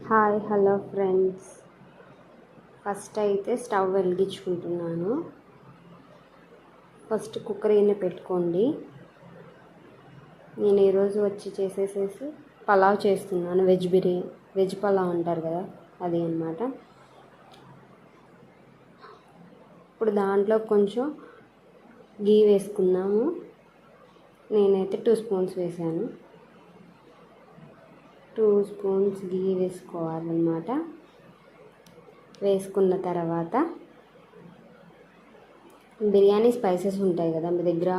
Hi hello friends. First అయితే stove వెలిగించుకుంటున్నాను. First cooker గిన్నె పెట్టుకోండి. నేను ఈరోజు వచ్చి చేసేసేసి పలావ్ చేస్తున్నాను. వెజ్ పలావ్ అంటారు కదా, అది అన్నమాట. ఇప్పుడు దాంట్లో కొంచెం గీ వేసుకున్నాము. నేనైతే 2 స్పూన్స్ వేసాను. 2 స్పూన్స్ గీ వేసుకోవాలన్నమాట. వేసుకున్న తర్వాత బిర్యానీ స్పైసెస్ ఉంటాయి కదా మీ దగ్గర,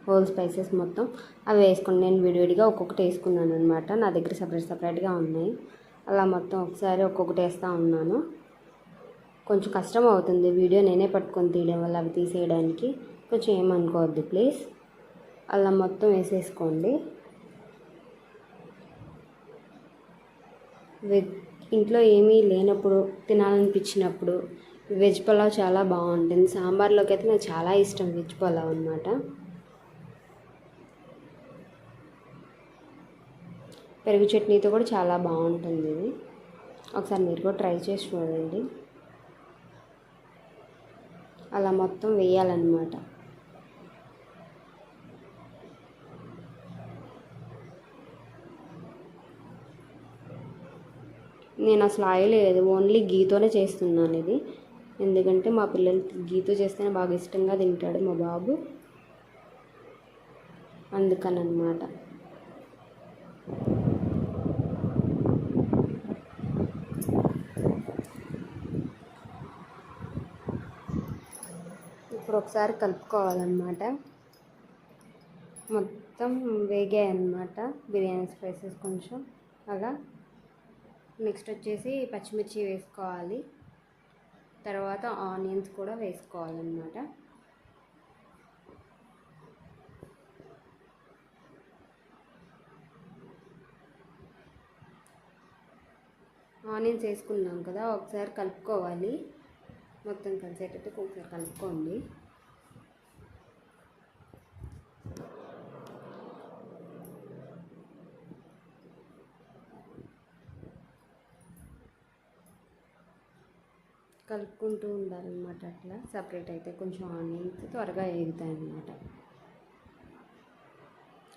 హోల్ స్పైసెస్ మొత్తం అవి వేసుకోండి. నేను విడివిడిగా ఒక్కొక్కటి వేసుకున్నాను అనమాట. నా దగ్గర సపరేట్గా ఉన్నాయి. అలా మొత్తం ఒకసారి ఒక్కొక్కటి వేస్తూ ఉన్నాను. కొంచెం కష్టం అవుతుంది వీడియో నేనే పట్టుకొని తీయడం వల్ల, అవి తీసేయడానికి కొంచెం ఏమనుకోవద్దు ప్లీజ్. అలా మొత్తం వేసేసుకోండి. ఇంట్లో ఏమీ లేనప్పుడు, తినాలనిపించినప్పుడు వెజ్ పలావ్ చాలా బాగుంటుంది. సాంబార్లోకి అయితే నాకు చాలా ఇష్టం వెజ్ పలావ్ అన్నమాట. పెరుగు చట్నీతో కూడా చాలా బాగుంటుంది ఇది. ఒకసారి మీరు కూడా ట్రై చేసి చూడండి. అలా మొత్తం వేయాలన్నమాట. నేను అసలు ఆయిల్ లేదు, ఓన్లీ గీతోనే చేస్తున్నాను ఇది. ఎందుకంటే మా పిల్లలకి గీతో చేస్తేనే బాగా ఇష్టంగా తింటాడు మా బాబు, అందుకని అన్నమాట. ఇప్పుడు ఒకసారి కలుపుకోవాలన్నమాట. మొత్తం వేగాయి అన్నమాట బిర్యానీ స్పైసెస్ కొంచెం అలా. నెక్స్ట్ వచ్చేసి పచ్చిమిర్చి వేసుకోవాలి. తర్వాత ఆనియన్స్ కూడా వేసుకోవాలన్నమాట. ఆనియన్స్ వేసుకున్నాం కదా, ఒకసారి కలుపుకోవాలి. మొత్తం కలిసేటట్టు ఒకసారి కలుపుకోండి. కలుపుకుంటూ ఉండాలన్నమాట. అట్లా సపరేట్ అయితే కొంచెం ఆనియన్స్ త్వరగా వేగుతాయి అన్నమాట.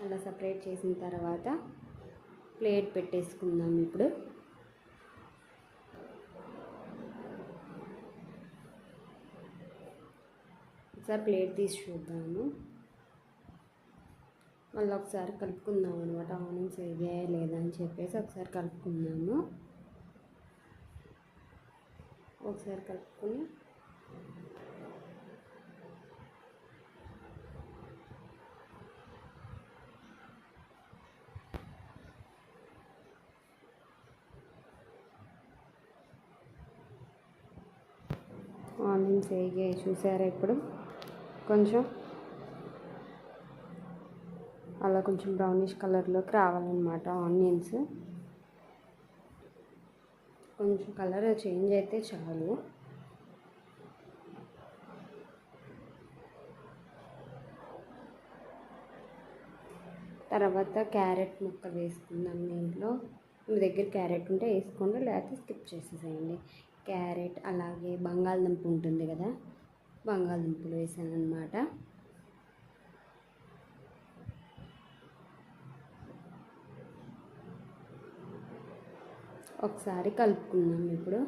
అలా సపరేట్ చేసిన తర్వాత ప్లేట్ పెట్టేసుకుందాం. ఇప్పుడు ఒకసారి ప్లేట్ తీసి చూద్దాము. మళ్ళీ ఒకసారి కలుపుకుందాం అనమాట. ఆనియన్స్ వేగాయా లేదా అని చెప్పేసి ఒకసారి కలుపుకుందాము. ఒకసారి కలుపుకొని ఆనియన్స్ వేగాయి చూసారా. ఇప్పుడు కొంచెం అలా కొంచెం బ్రౌనిష్ కలర్లోకి రావాలన్నమాట ఆనియన్స్. కొంచెం కలర్ చేంజ్ అయితే చాలు. తర్వాత క్యారెట్ ముక్కలు వేసుకుందాం దీంట్లో. మీ దగ్గర క్యారెట్ ఉంటే వేసుకోండి, లేకపోతే స్కిప్ చేసేసేయండి. క్యారెట్ అలాగే బంగాళదుంప ఉంటుంది కదా, బంగాళదుంపలు వేసాను అన్నమాట. ఒకసారి కలుపుకుందాం. ఇప్పుడు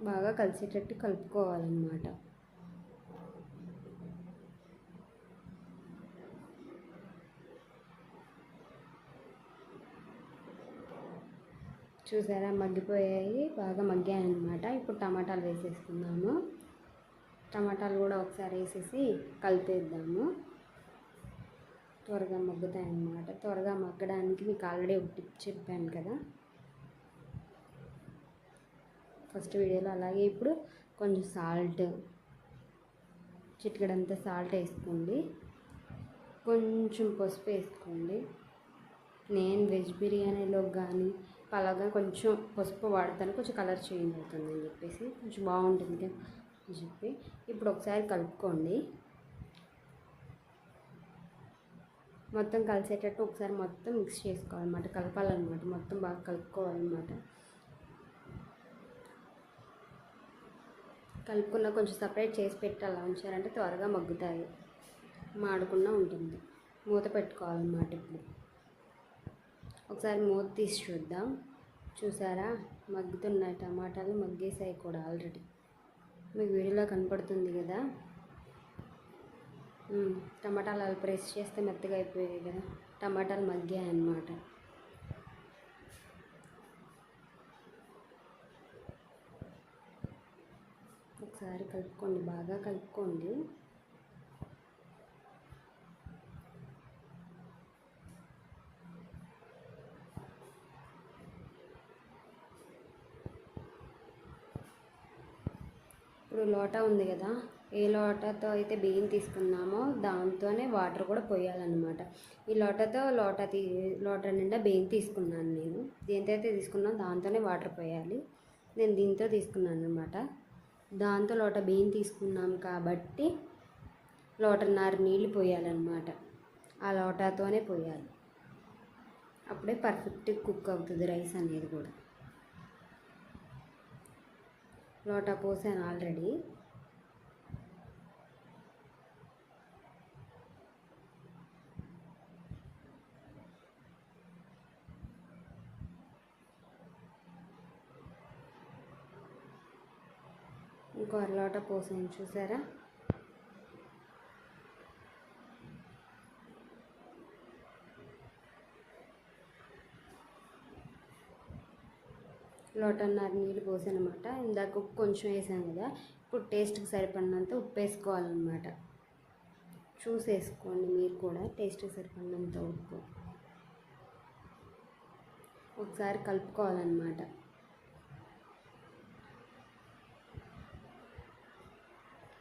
బాగా కలిసేటట్టు కలుపుకోవాలన్నమాట. చూసారా మగ్గిపోయాయి, బాగా మగ్గాయి అన్నమాట. ఇప్పుడు టమాటాలు వేసేసుకుందాము. టమాటాలు కూడా ఒకసారి వేసేసి కలిపేద్దాము. త్వరగా మగ్గుతాయి అన్నమాట. త్వరగా మగ్గడానికి మీకు ఆల్రెడీ ఒక టిప్ చెప్పాను కదా ఫస్ట్ వీడియోలో. అలాగే ఇప్పుడు కొంచెం సాల్ట్, చిటికెడంతా సాల్ట్ వేసుకోండి. కొంచెం పసుపు వేసుకోండి. నేను వెజ్ బిర్యానీలో కానీ పలావ్ కొంచెం పసుపు వాడతాను, కొంచెం కలర్ చేంజ్ అవుతుందని చెప్పేసి, కొంచెం బాగుంటుంది అని చెప్పి. ఇప్పుడు ఒకసారి కలుపుకోండి. మొత్తం కలిసేటట్టు ఒకసారి మొత్తం మిక్స్ చేసుకోవాలన్నమాట, కలపాలన్నమాట, మొత్తం బాగా కలుపుకోవాలన్నమాట. కలుపుకున్న కొంచెం సపరేట్ చేసి పెట్టి అలా ఉంచారంటే త్వరగా మగ్గుతాయి, మాడకుండా ఉంటుంది. మూత పెట్టుకోవాలన్నమాట. ఇప్పుడు ఒకసారి మూత తీసి చూద్దాం. చూసారా, మగ్గుతున్నాయి టమాటాలు, మగ్గేసాయి కూడా ఆల్రెడీ. మీకు వీడియోలో కనపడుతుంది కదా. టమాటాలు అలా ప్రెస్ చేస్తే మెత్తగా అయిపోయాయి కదా, టమాటాలు మగ్గాయి అన్నమాట. ఒకసారి కలుపుకోండి, బాగా కలుపుకోండి. ఇప్పుడు లోటా ఉంది కదా, ఏ లోటాతో అయితే బియ్యం తీసుకున్నామో దాంతోనే వాటర్ కూడా పోయాలన్నమాట. ఈ లోటాతో లోటా నిండా బియ్యం తీసుకున్నాను నేను. దేంతో అయితే తీసుకున్నాను దాంతోనే వాటర్ పోయాలి. నేను దీంతో తీసుకున్నాను అనమాట. దాంతో లోటా బియ్యం తీసుకున్నాం కాబట్టి లోటన్నర నీళ్ళు పోయాలన్నమాట. ఆ లోటాతోనే పోయాలి, అప్పుడే పర్ఫెక్ట్ కుక్ అవుతుంది రైస్ అనేది కూడా. లోటా పోసాను ఆల్రెడీ. ఇంకో లోటా పోసాను, చూసారా. లోటన్నర నీళ్ళు పోసానమాట. ఇందాక ఉప్పు కొంచెం వేసాను కదా, ఇప్పుడు టేస్ట్కి సరిపడినంత ఉప్పు వేసుకోవాలన్నమాట. చూసేసుకోండి మీరు కూడా టేస్ట్కి సరిపడినంత ఉప్పు. ఒకసారి కలుపుకోవాలన్నమాట.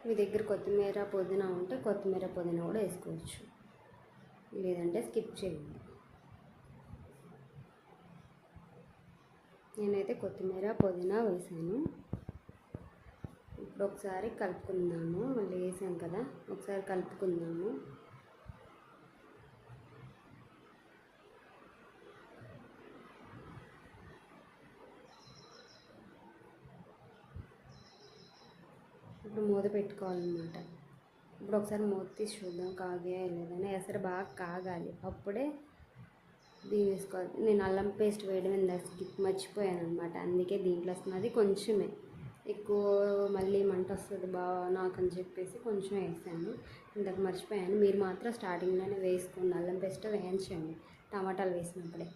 మీ దగ్గర కొత్తిమీర పుదీనా ఉంటే కొత్తిమీర పుదీనా కూడా వేసుకోవచ్చు, లేదంటే స్కిప్ చేయండి. నేనైతే కొత్తిమీర పుదీనా వేసాను. ఇప్పుడు ఒకసారి కలుపుకుందాము. మళ్ళీ వేసాం కదా, ఒకసారి కలుపుకుందాము. ఇప్పుడు మూత పెట్టుకోవాలన్నమాట. ఇప్పుడు ఒకసారి మూత తీసి చూద్దాం కాగాయా లేదని. ఎసరు బాగా కాగాలి, అప్పుడే దీన్ని వేసుకోవాలి. నేను అల్లం పేస్ట్ వేయడం స్కిప్ మర్చిపోయాను అనమాట, అందుకే దీంట్లో వస్తున్నది కొంచెమే. ఎక్కువ మళ్ళీ మంట వస్తుంది నాకు అని చెప్పేసి కొంచెం వేసాను, ఇంతకు మర్చిపోయాను. మీరు మాత్రం స్టార్టింగ్లోనే వేసుకోండి, అల్లం పేస్ట్ వేయించండి టమాటాలు వేసినప్పుడే.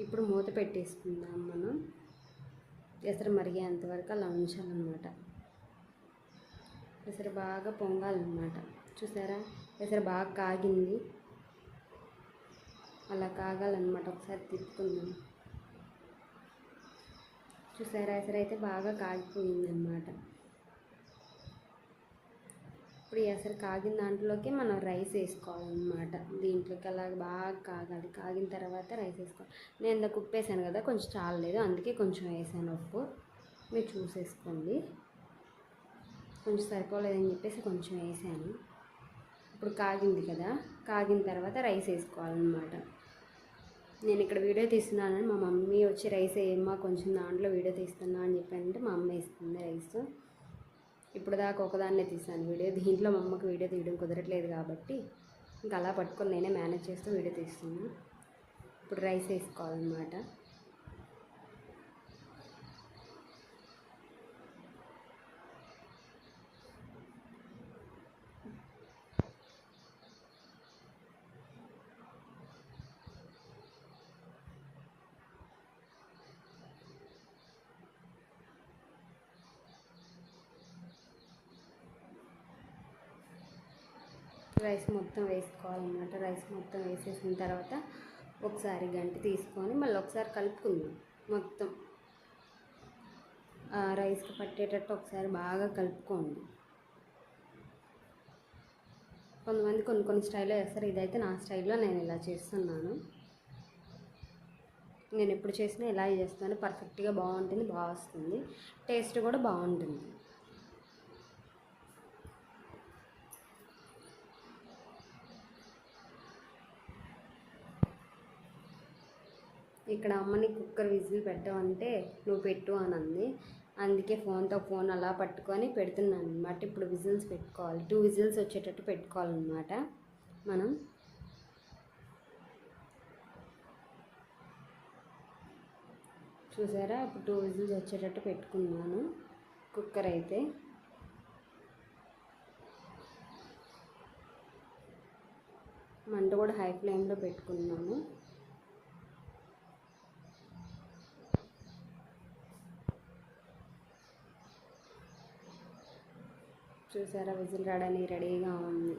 ఇప్పుడు మూత పెట్టేసుకుందాం మనం. ఎసరు మరిగేంతవరకు అలా ఉంచాలన్నమాట. ఎసరు బాగా పొంగాలన్నమాట. చూసారా, ఎసరు బాగా కాగింది, అలా కాగాలన్నమాట. ఒకసారి తిప్పుకుందాం. చూసారా, ఎసరు అయితే బాగా కాగిపోయిందన్నమాట. ఇప్పుడు ఎసరు కాగిన దాంట్లోకి మనం రైస్ వేసుకోవాలన్నమాట. దీంట్లోకి అలా బాగా కాగాలి, కాగిన తర్వాత రైస్ వేసుకోవాలి. నేను ఇందాక ఉప్పు వేసాను కదా, కొంచెం చాలలేదు, అందుకే కొంచెం వేసాను ఉప్పు. మీరు చూసేసుకోండి. కొంచెం సరిపోలేదని చెప్పేసి కొంచెం వేసాను. ఇప్పుడు కాగింది కదా, కాగిన తర్వాత రైస్ వేసుకోవాలన్నమాట. నేను ఇక్కడ వీడియో తీస్తున్నానని మా మమ్మీ వచ్చి రైస్ వేయమ్మా కొంచెం దాంట్లో వీడియో తీస్తున్నా అని చెప్పానంటే మా అమ్మ వేస్తుంది రైస్. ఇప్పుడు దాకా ఒకదాన్నే తీసాను వీడియో, దీంట్లో మా అమ్మకి వీడియో తీయడం కుదరట్లేదు కాబట్టి ఇంకా అలా పట్టుకొని నేనే మేనేజ్ చేస్తూ వీడియో తీస్తున్నాను. ఇప్పుడు రైస్ వేసుకోవాలన్నమాట. రైస్ మొత్తం వేసుకోవాలన్నమాట. రైస్ మొత్తం వేసేసిన తర్వాత ఒకసారి గంటి తీసుకొని మళ్ళీ ఒకసారి కలుపుకుందాం. మొత్తం రైస్కి పట్టేటట్టు ఒకసారి బాగా కలుపుకోండి. కొంతమంది కొన్ని స్టైల్లో చేస్తారు, ఇదైతే నా స్టైల్లో నేను ఇలా చేస్తున్నాను. నేను ఎప్పుడు చేసినా ఇలా చేస్తాను, పర్ఫెక్ట్గా బాగుంటుంది, బాగా వస్తుంది, టేస్ట్ కూడా బాగుంటుంది. ఇక్కడ అమ్మని కుక్కర్ విజిల్ పెట్టమంటే నువ్వు పెట్టు అని అంది. అందుకే ఫోన్ అలా పట్టుకొని పెడుతున్నాను అనమాట. ఇప్పుడు విజిల్స్ పెట్టుకోవాలి, 2 విజిల్స్ వచ్చేటట్టు పెట్టుకోవాలన్నమాట మనం. చూసారా, ఇప్పుడు 2 విజిల్స్ వచ్చేటట్టు పెట్టుకున్నాను కుక్కర్ అయితే. మంట కూడా హై ఫ్లేమ్లో పెట్టుకున్నాను. చూసారా, విజిల్ రావడానికి రెడీగా ఉంది.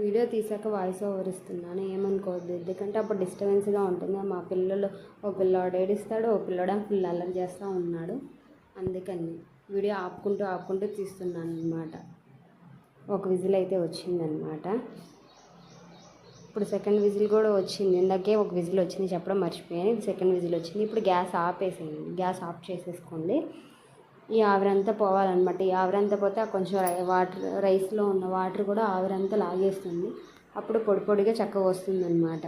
వీడియో తీసాక వాయిస్ ఓవర్ ఇస్తున్నాను, ఏమనుకోవద్దు. ఎందుకంటే అప్పుడు డిస్టర్బెన్స్గా ఉంటుంది. మా పిల్లలు, ఓ పిల్లోడు ఏడిస్తాడు, ఓ పిల్లోడు ఫుల్ అల్లరి చేస్తూ ఉన్నాడు. అందుకని వీడియో ఆపుకుంటూ తీస్తున్నాను అనమాట. ఒక విజిల్ అయితే వచ్చిందనమాట. ఇప్పుడు సెకండ్ విజిల్ కూడా వచ్చింది. ఇందాకే ఒక విజిల్ వచ్చింది చెప్పడం మర్చిపోయాను. ఇది సెకండ్ విజిల్ వచ్చింది. ఇప్పుడు గ్యాస్ ఆపేసేయండి, గ్యాస్ ఆఫ్ చేసేసుకోండి. ఈ ఆవిరంతా పోవాలన్నమాట. ఈ ఆవిరంతా పోతే కొంచెం రైస్లో ఉన్న వాటర్ కూడా ఆవిరంతా లాగేస్తుంది. అప్పుడు పొడిగా చక్కగా వస్తుంది అన్నమాట.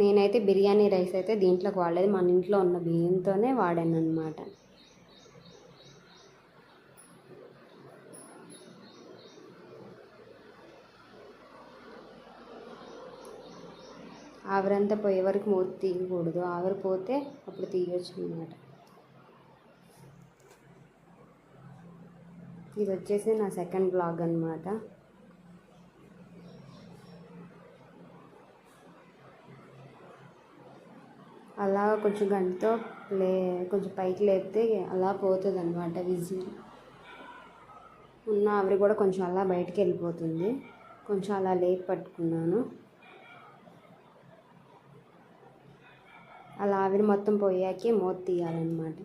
నేనైతే బిర్యానీ రైస్ అయితే దీంట్లోకి వాడలేదు, మన ఇంట్లో ఉన్న బియ్యంతోనే వాడాను అన్నమాట. ఆవిరంతా పోయే వరకు మూత తీయకూడదు, ఆవిరి పోతే అప్పుడు తీయవచ్చు అన్నమాట. ఇది వచ్చేసి నా సెకండ్ బ్లాగ్ అనమాట. అలా కొంచెం గంటతో కొంచెం పైకి లేపితే అలా పోతుంది అనమాట. విజిల్ ఉన్న ఆవిరి కూడా కొంచెం అలా బయటికి వెళ్ళిపోతుంది. కొంచెం అలా లేపి పట్టుకున్నాను. అలా ఆవిరి మొత్తం పోయాకే మూత తీయాలన్నమాట.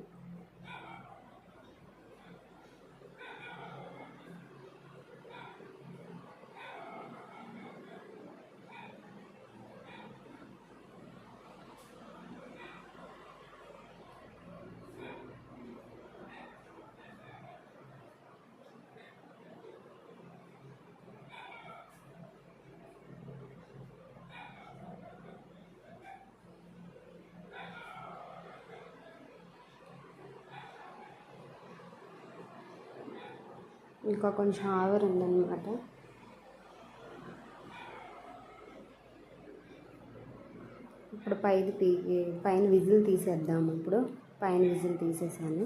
ఇంకా కొంచెం ఆవిరి ఉందన్నమాట. ఇప్పుడు పైన విజిల్ తీసేద్దాము. ఇప్పుడు పైన విజిల్ తీసేసాను,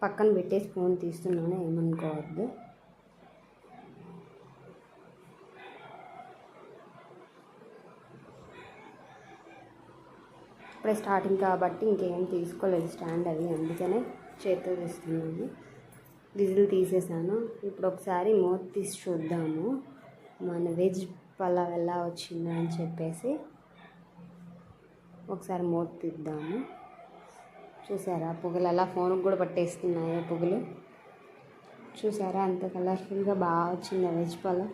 పక్కన పెట్టేసి ఫోన్ తీస్తున్నాను, ఏమనుకోవద్దు. ఇప్పుడే స్టార్టింగ్ కాబట్టి ఇంకేం తీసుకోలేదు స్టాండ్ అవి, అందుకనే చేతితో తీస్తున్నాను. విజిల్ తీసేసాను. ఇప్పుడు ఒకసారి మూత తీసి చూద్దాము మన వెజ్ పలావ్ ఎలా వచ్చిందో అని చెప్పేసి. ఒకసారి మూత తీద్దాము. చూసారా పొగలు అలా ఫోన్కి కూడా పట్టేస్తున్నాయి పొగలు. చూసారా అంత కలర్ఫుల్గా బాగా వచ్చింది వెజ్ పలావ్.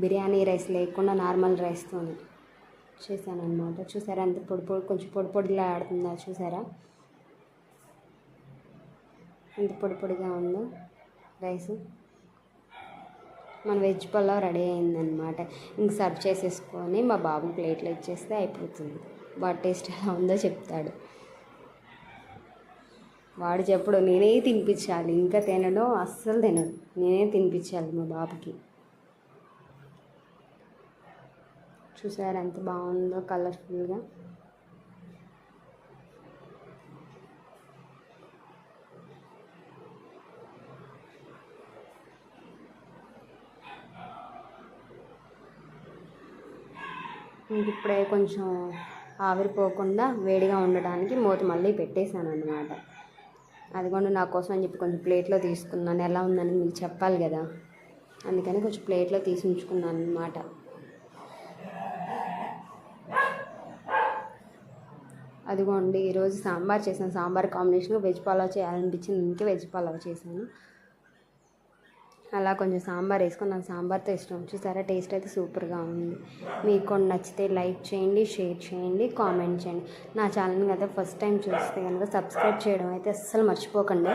బిర్యానీ రైస్ లేకుండా నార్మల్ రైస్తోనే చేశాను అనమాట. చూసారా అంత కొంచెం పొడిలా ఆడుతుందా, చూసారా ఎంత పొడిగా ఉందో రైస్. మన వెజ్ పలావ్ రెడీ అయిందనమాట. ఇంక సర్వ్ చేసేసుకొని మా బాబు ప్లేట్లో ఇచ్చేస్తే అయిపోతుంది. బాగా టేస్ట్ ఎలా ఉందో చెప్తాడు. వాడు చెప్పుడు నేనే తినిపించాలి, ఇంకా తినడం అస్సలు తినడు, నేనే తినిపించాలి మా బాబుకి. చూసారా ఎంత బాగుందో కలర్ఫుల్గా. ఇప్పుడే కొంచెం ఆవిరిపోకుండా వేడిగా ఉండడానికి మూత మళ్ళీ పెట్టేశాను అన్నమాట. అది కూడా నా కోసం అని చెప్పి కొంచెం ప్లేట్లో తీసుకున్నాను, ఎలా ఉందని మీకు చెప్పాలి కదా, అందుకని కొంచెం ప్లేట్లో తీసి ఉంచుకున్నాను అన్నమాట. అదిగోండి ఈరోజు సాంబార్ చేశాను. సాంబార్ కాంబినేషన్గా వెజ్ పలావ్ చేయాలనిపించింది, అందుకే వెజ్ పలావ్ చేశాను. అలా కొంచెం సాంబార్ వేసుకొని నాకు సాంబార్తో ఇష్టం. చూసారా టేస్ట్ అయితే సూపర్గా ఉంది. మీకు కూడా నచ్చితే లైక్ చేయండి, షేర్ చేయండి, కామెంట్ చేయండి. నా ఛానల్ని అయితే ఫస్ట్ టైం చూస్తే కనుక సబ్స్క్రైబ్ చేయడం అయితే అస్సలు మర్చిపోకండి.